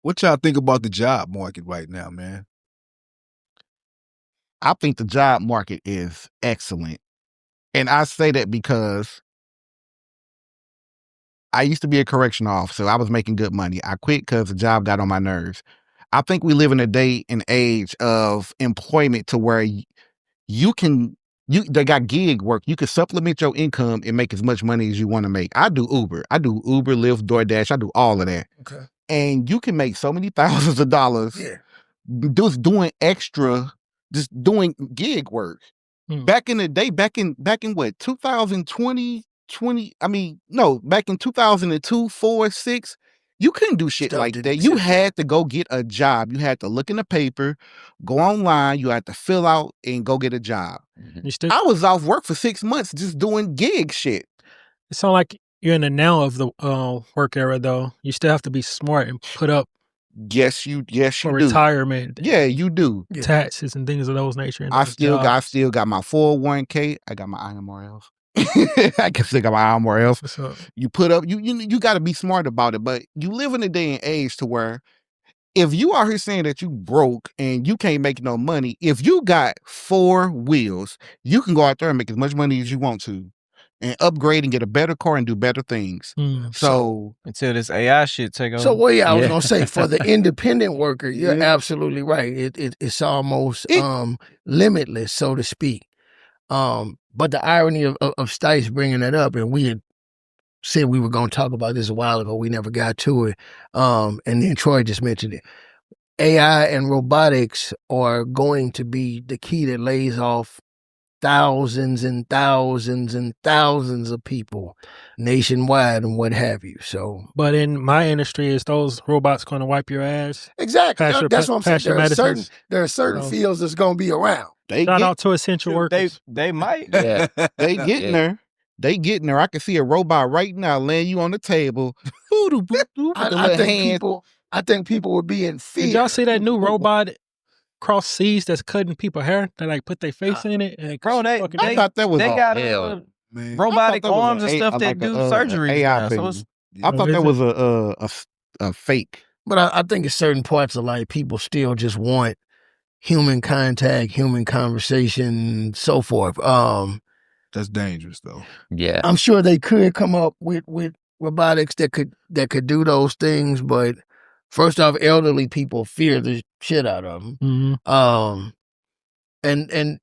What y'all think about the job market right now, man? I think the job market is excellent. And I say that because I used to be a correctional officer. I was making good money. I quit because the job got on my nerves. I think we live in a day and age of employment to where they got gig work. You can supplement your income and make as much money as you want to make. I do Uber, Lyft, DoorDash. I do all of that. Okay. And you can make so many thousands of dollars just doing gig work. Back in the day, back in what, 2020, back in 2002, 4, 6, you couldn't do shit like that. You had to go get a job. You had to look in the paper, go online, you had to fill out and go get a job. I was off work for 6 months just doing gig shit. It sounds like you're in the now of the work era, though. You still have to be smart and put up. Yes, you do. Retirement. Yeah, you do. Taxes and things of those nature. I still got my 401k. I got my IRAs. I can still got my IRAs. What's up? You put up, you got to be smart about it. But you live in a day and age to where if you are here saying that you broke and you can't make no money, if you got 4 wheels, you can go out there and make as much money as you want to and upgrade and get a better car and do better things. So until this AI shit take over. So I was gonna say, for the independent worker, you're absolutely right. It's almost limitless, so to speak. But the irony of Stice bringing that up, and we had said we were going to talk about this a while ago, we never got to it. And then Troy just mentioned it. AI and robotics are going to be the key that lays off thousands and thousands and thousands of people nationwide and what have you. So, but in my industry, is those robots going to wipe your ass? Exactly. That's what I'm saying. There are certain fields that's going to be around. Shout out to essential workers. They might. Yeah. They getting there. They getting there. I can see a robot right now laying you on the table. I think people would be in fear. Did y'all see that new robot cross seas that's cutting people's hair? They like put their face in it. And bro, I thought that was got robotic arms and stuff that do surgery. I thought that was a fake. But I think in certain parts of life, people still just want human contact, human conversation, so forth. That's dangerous, though. Yeah, I'm sure they could come up with robotics that could do those things, but first off, elderly people fear the shit out of them. And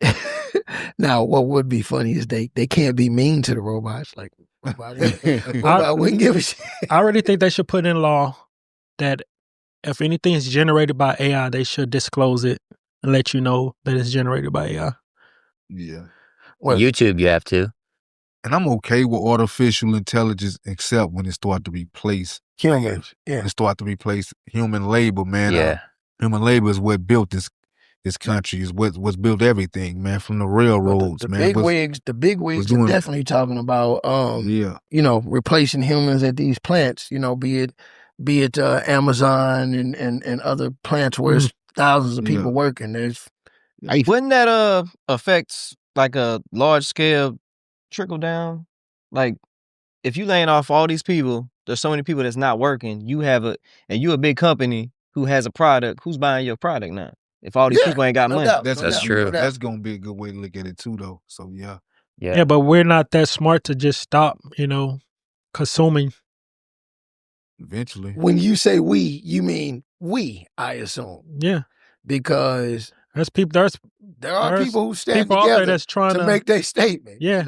now what would be funny is they can't be mean to the robots. Like robot wouldn't give a shit. I already think they should put in law that if anything is generated by AI, they should disclose it and let you know that it's generated by AI. Yeah. Well, YouTube, you have to. And I'm okay with artificial intelligence, except when it starts to replace humans. Yeah. It starts to replace human labor, man. Yeah. Human labor is what built this country, is what's built everything, man, from the railroads, the man. The big wigs are definitely talking about replacing humans at these plants, be it Amazon and other plants where it's thousands of people working. Wouldn't that affect like a large scale trickle down? Like if you laying off all these people, there's so many people that's not working. You a big company who has a product. Who's buying your product now? If all these people ain't got money, that's true. That's gonna be a good way to look at it too, though. So yeah, but we're not that smart to just stop, consuming. Eventually, when you say we, you mean we, I assume. Yeah, because there's people. There are people who stand together that's trying to make their statement. Yeah.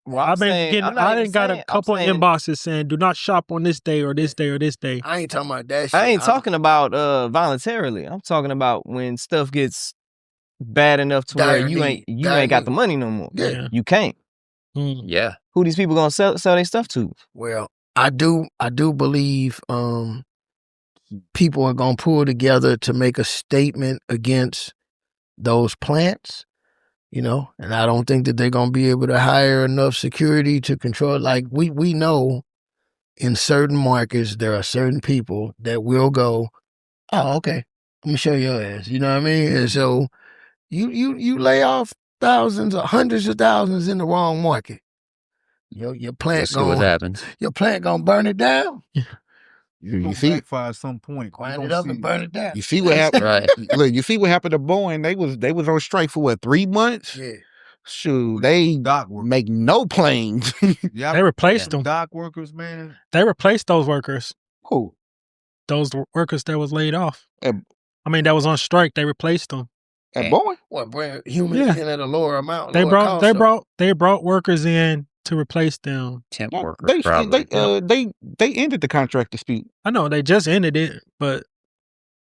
Well, I didn't got a couple of inboxes saying, do not shop on this day or this day or this day. I ain't talking about that shit. I ain't talking about voluntarily. I'm talking about when stuff gets bad enough to where you ain't got the money no more. Yeah. You can't. Yeah. Who these people gonna sell their stuff to? Well, I do believe people are gonna pull together to make a statement against those plants. And I don't think that they're going to be able to hire enough security to control. Like we know in certain markets, there are certain people that will go, oh, okay, let me show your ass. You know what I mean? And so you lay off thousands or hundreds of thousands in the wrong market. Your plant what happens. Your plant going to burn it down. You see, backfire at some point. Grind it up and burn it down. You see what happened? Right. Look, you see what happened to Boeing? They was on strike for what, 3 months? Yeah. Shoot, they Dock workers. make no planes. Yeah, They replaced them. dock workers, man. They replaced those workers. Who? Those workers that was laid off. At, that was on strike. They replaced them. at Boeing? What, bring humans in at a lower amount? They lower brought workers in to replace them. Temp No, workers, probably. they ended the contract dispute. I know they just ended it, but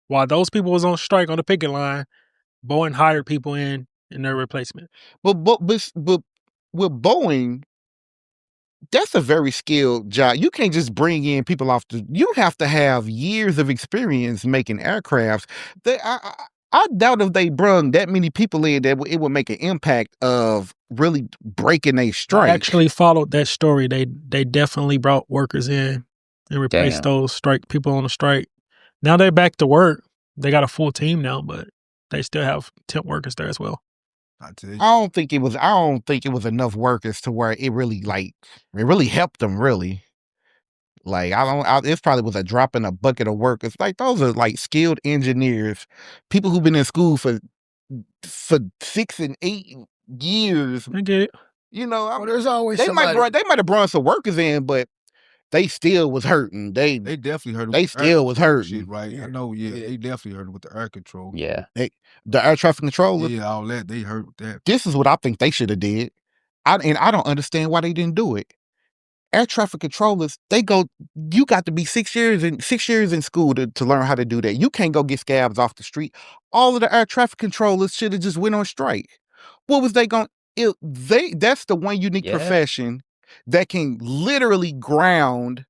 while those people was on strike on the picket line, Boeing hired people in their replacement. But with Boeing, that's a very skilled job. You can't just bring in people off the. You have to have years of experience making aircrafts. I doubt if they brung that many people in that it would make an impact of really breaking a strike. I actually followed that story. They definitely brought workers in and replaced those people on the strike. Now they're back to work. They got a full team now, but they still have temp workers there as well. I don't think it was enough workers to where it really helped them really. Like it probably was a drop in a bucket of workers. Like those are like skilled engineers, people who've been in school for 6 and 8 years. I get it. You know, there's always they might have brought some workers in, but they still was hurting. They definitely hurt. They still was hurting. Shit, right? I know. Yeah, they definitely hurt with the air control. Yeah. The air traffic controller. Yeah, all that they hurt with that. This is what I think they should have did. I don't understand why they didn't do it. Air traffic controllers, you got to be 6 years in school to learn how to do that. You can't go get scabs off the street. All of the air traffic controllers should have just went on strike. What was they going? That's the one unique profession that can literally ground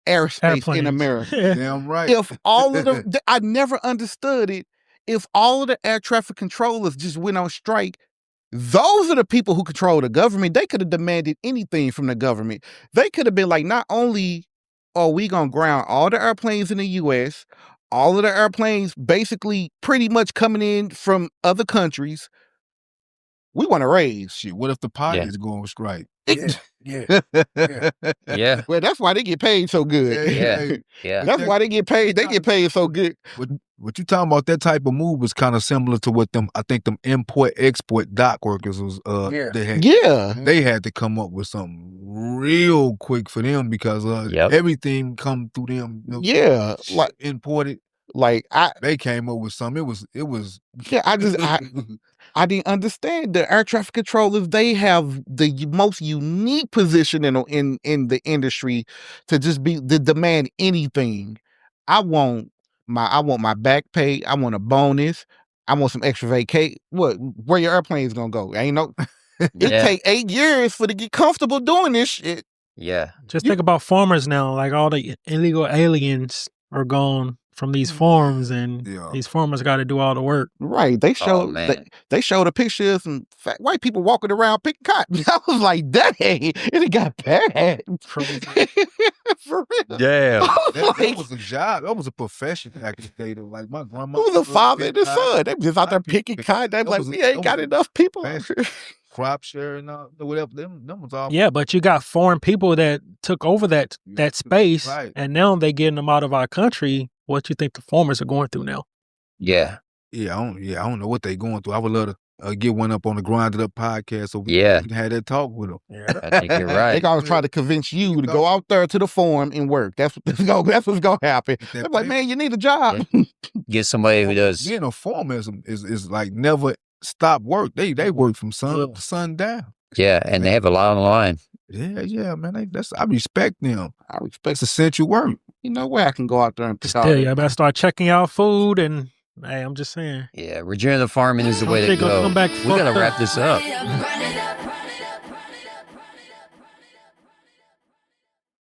airspace in America. Damn right. If all of them, I never understood it. If all of the air traffic controllers just went on strike, those are the people who control the government. They could have demanded anything from the government. They could have been like, not only are we going to ground all the airplanes in the U.S., all of the airplanes basically pretty much coming in from other countries, we want to raise. Shit, what if the pilots go on strike? Yeah. Well, that's why they get paid so good. Yeah. That's why they get paid. They get paid so good. What you talking about? That type of move was kind of similar to what I think them import-export dock workers was. They had to come up with something real quick for them because everything come through them. Like imported. Like they came up with something. It was. Yeah, I didn't understand the air traffic controllers. They have the most unique position in the industry to just to demand anything. I want my back pay. I want a bonus. I want some extra vacation. Where your airplane's gonna go? Ain't no. It take 8 years to get comfortable doing this shit. Yeah. Just think about farmers now. Like all the illegal aliens are gone from these farms, and these farmers got to do all the work. Right? They showed they showed a picture of some fat white people walking around picking cotton. I was like, dang, it got bad. For real. Damn. That was a job. That was a profession back in the day. Like my grandma. It was a father and a son. They just out there picking cotton. They like, we ain't got enough people. Crop share and all, whatever. Them was all. Yeah, but you got foreign people that took over that space, and now they getting them out of our country. What you think the farmers are going through now? Yeah. I don't know what they going through. I would love to get one up on the Grinded Up podcast so we can have that talk with them. Yeah, I think you're right. They always try to convince you to go out there to the farm and work. That's what's gonna happen. They're like, man, you need a job. Get somebody who does. Being a foreman is like never stop work. They work from sun to sundown. Yeah, and they have a lot on the line. Yeah, man. I respect them. I respect it's essential work. You know where I can go out there and pick out. Yeah, I better start checking out food, and hey, I'm just saying. Yeah, regenerative farming is the way to go. Come back we gotta wrap this up.